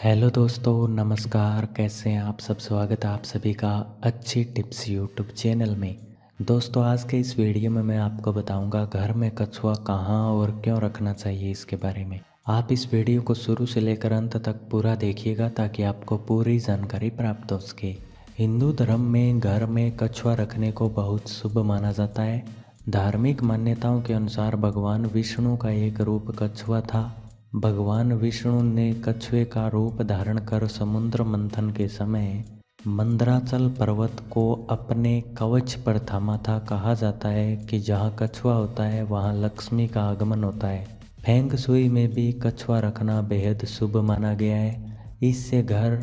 Hello दोस्तों, नमस्कार। कैसे हैं आप सब? स्वागत है आप सभी का अच्छी टिप्स यूट्यूब चैनल में। दोस्तों, आज के इस वीडियो में मैं आपको बताऊंगा घर में कछुआ कहाँ और क्यों रखना चाहिए इसके बारे में। आप इस वीडियो को शुरू से लेकर अंत तक पूरा देखिएगा ताकि आपको पूरी जानकारी प्राप्त हो सके। हिंदू धर्म में घर में कछुआ रखने को बहुत शुभ माना जाता है। धार्मिक मान्यताओं के अनुसार भगवान विष्णु का एक रूप कछुआ था। भगवान विष्णु ने कछुए का रूप धारण कर समुद्र मंथन के समय मंदराचल पर्वत को अपने कवच पर थामा था। कहा जाता है कि जहाँ कछुआ होता है वहाँ लक्ष्मी का आगमन होता है। फेंग शुई में भी कछुआ रखना बेहद शुभ माना गया है। इससे घर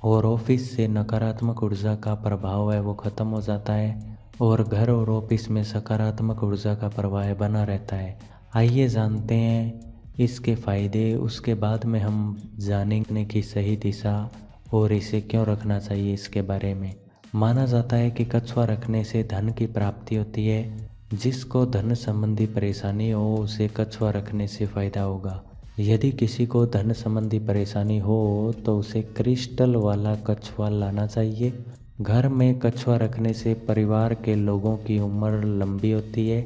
और ऑफिस से नकारात्मक ऊर्जा का प्रभाव है वो खत्म हो जाता है और घर और ऑफिस में सकारात्मक ऊर्जा का प्रवाह बना रहता है। आइए जानते हैं इसके फायदे, उसके बाद में हम जानेंगे कि सही दिशा और इसे क्यों रखना चाहिए इसके बारे में। माना जाता है कि कछुआ रखने से धन की प्राप्ति होती है। जिसको धन संबंधी परेशानी हो उसे कछुआ रखने से फायदा होगा। यदि किसी को धन संबंधी परेशानी हो तो उसे क्रिस्टल वाला कछुआ लाना चाहिए। घर में कछुआ रखने से परिवार के लोगों की उम्र लंबी होती है,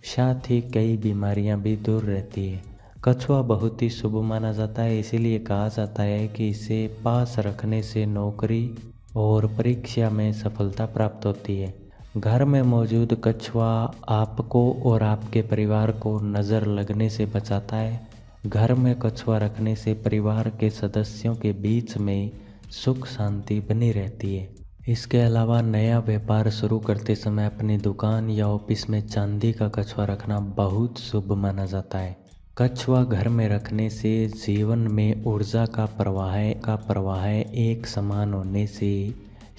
साथ ही कई बीमारियां भी दूर रहती है। कछुआ बहुत ही शुभ माना जाता है, इसीलिए कहा जाता है कि इसे पास रखने से नौकरी और परीक्षा में सफलता प्राप्त होती है। घर में मौजूद कछुआ आपको और आपके परिवार को नज़र लगने से बचाता है। घर में कछुआ रखने से परिवार के सदस्यों के बीच में सुख शांति बनी रहती है। इसके अलावा नया व्यापार शुरू करते समय अपनी दुकान या ऑफिस में चांदी का कछुआ रखना बहुत शुभ माना जाता है। कछुआ घर में रखने से जीवन में ऊर्जा का प्रवाह एक समान होने से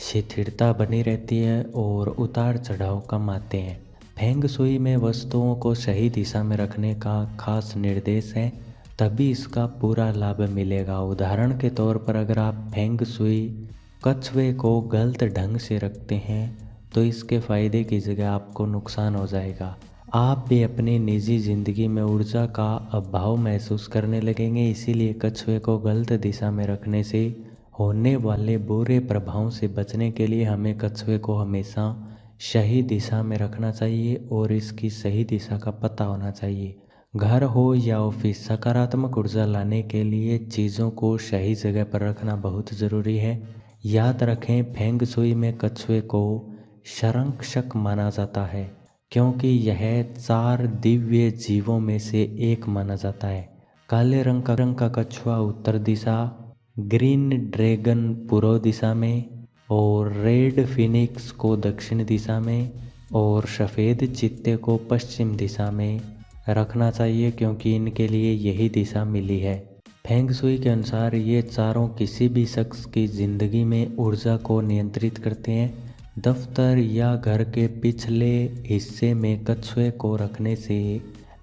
स्थिरता बनी रहती है और उतार चढ़ाव कम आते हैं। फेंग शुई में वस्तुओं को सही दिशा में रखने का खास निर्देश है, तभी इसका पूरा लाभ मिलेगा। उदाहरण के तौर पर अगर आप फेंग शुई कछुए को गलत ढंग से रखते हैं तो इसके फायदे की जगह आपको नुकसान हो जाएगा। आप भी अपनी निजी जिंदगी में ऊर्जा का अभाव महसूस करने लगेंगे। इसीलिए कछुए को गलत दिशा में रखने से होने वाले बुरे प्रभावों से बचने के लिए हमें कछुए को हमेशा सही दिशा में रखना चाहिए और इसकी सही दिशा का पता होना चाहिए। घर हो या ऑफिस, सकारात्मक ऊर्जा लाने के लिए चीज़ों को सही जगह पर रखना बहुत ज़रूरी है। याद रखें, फेंग शुई में कछुए को संरक्षक माना जाता है क्योंकि यह 4 दिव्य जीवों में से एक माना जाता है। काले रंग का कछुआ उत्तर दिशा, ग्रीन ड्रैगन पूर्व दिशा में और रेड फिनिक्स को दक्षिण दिशा में और सफ़ेद चित्ते को पश्चिम दिशा में रखना चाहिए क्योंकि इनके लिए यही दिशा मिली है। फेंग शुई के अनुसार ये चारों किसी भी शख्स की ज़िंदगी में ऊर्जा को नियंत्रित करते हैं। दफ्तर या घर के पिछले हिस्से में कछुए को रखने से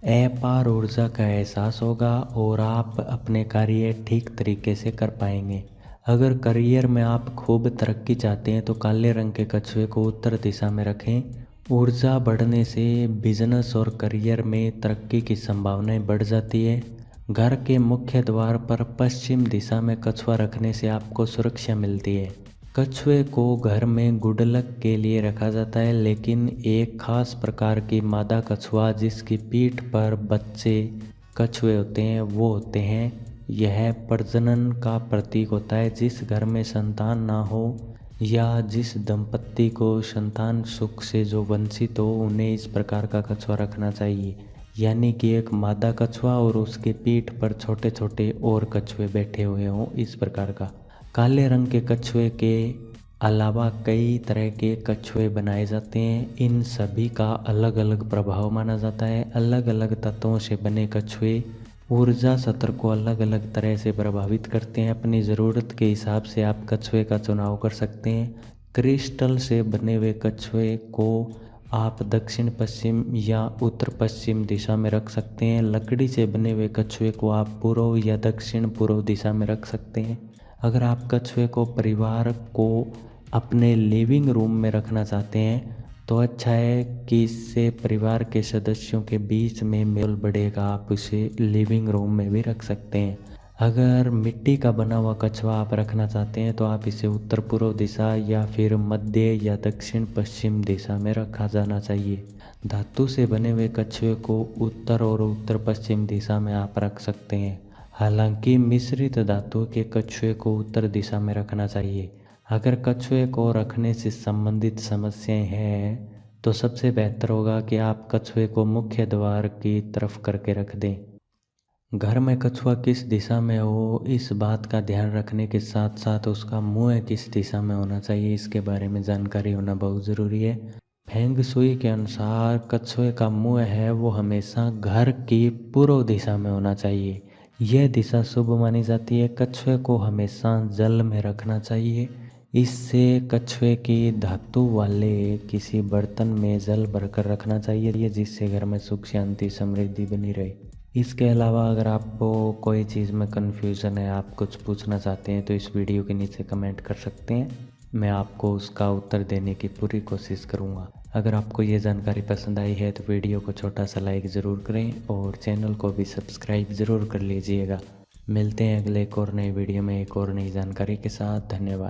अपार ऊर्जा का एहसास होगा और आप अपने कार्य ठीक तरीके से कर पाएंगे। अगर करियर में आप खूब तरक्की चाहते हैं तो काले रंग के कछुए को उत्तर दिशा में रखें। ऊर्जा बढ़ने से बिजनेस और करियर में तरक्की की संभावनाएं बढ़ जाती है। घर के मुख्य द्वार पर पश्चिम दिशा में कछुआ रखने से आपको सुरक्षा मिलती है। कछुए को घर में गुड लक के लिए रखा जाता है, लेकिन एक खास प्रकार की मादा कछुआ जिसकी पीठ पर बच्चे कछुए होते हैं वो होते हैं। यह प्रजनन का प्रतीक होता है। जिस घर में संतान ना हो या जिस दंपत्ति को संतान सुख से जो वंचित हो उन्हें इस प्रकार का कछुआ रखना चाहिए, यानी कि एक मादा कछुआ और उसके पीठ पर छोटे छोटे और कछुए बैठे हुए हों, इस प्रकार का। काले रंग के कछुए के अलावा कई तरह के कछुए बनाए जाते हैं। इन सभी का अलग अलग प्रभाव माना जाता है। अलग अलग तत्वों से बने कछुए ऊर्जा सत्र को अलग अलग तरह से प्रभावित करते हैं। अपनी ज़रूरत के हिसाब से आप कछुए का चुनाव कर सकते हैं। क्रिस्टल से बने हुए कछुए को आप दक्षिण पश्चिम या उत्तर पश्चिम दिशा में रख सकते हैं। लकड़ी से बने हुए कछुए को आप पूर्व या दक्षिण पूर्व दिशा में रख सकते हैं। अगर आप कछुए को परिवार को अपने लिविंग रूम में रखना चाहते हैं तो अच्छा है कि इससे परिवार के सदस्यों के बीच में मेल बढ़ेगा। आप उसे लिविंग रूम में भी रख सकते हैं। अगर मिट्टी का बना हुआ कछुआ आप रखना चाहते हैं तो आप इसे उत्तर पूर्व दिशा या फिर मध्य या दक्षिण पश्चिम दिशा में रखा जाना चाहिए। धातु से बने हुए कछुए को उत्तर और उत्तर पश्चिम दिशा में आप रख सकते हैं। हालांकि मिश्रित धातु के कछुए को उत्तर दिशा में रखना चाहिए। अगर कछुए को रखने से संबंधित समस्याएं हैं तो सबसे बेहतर होगा कि आप कछुए को मुख्य द्वार की तरफ करके रख दें। घर में कछुआ किस दिशा में हो, इस बात का ध्यान रखने के साथ साथ उसका मुंह किस दिशा में होना चाहिए, इसके बारे में जानकारी होना बहुत ज़रूरी है। फेंग शुई के अनुसार कछुए का मुंह है वो हमेशा घर की पूर्व दिशा में होना चाहिए। यह दिशा शुभ मानी जाती है। कछुए को हमेशा जल में रखना चाहिए। इससे कछुए की धातु वाले किसी बर्तन में जल भरकर रखना चाहिए जिससे घर में सुख शांति समृद्धि बनी रहे। इसके अलावा अगर आपको कोई चीज़ में कन्फ्यूज़न है, आप कुछ पूछना चाहते हैं तो इस वीडियो के नीचे कमेंट कर सकते हैं। मैं आपको उसका उत्तर देने की पूरी कोशिश करूँगा। अगर आपको ये जानकारी पसंद आई है तो वीडियो को छोटा सा लाइक ज़रूर करें और चैनल को भी सब्सक्राइब ज़रूर कर लीजिएगा। मिलते हैं अगले एक और नई वीडियो में एक और नई जानकारी के साथ। धन्यवाद।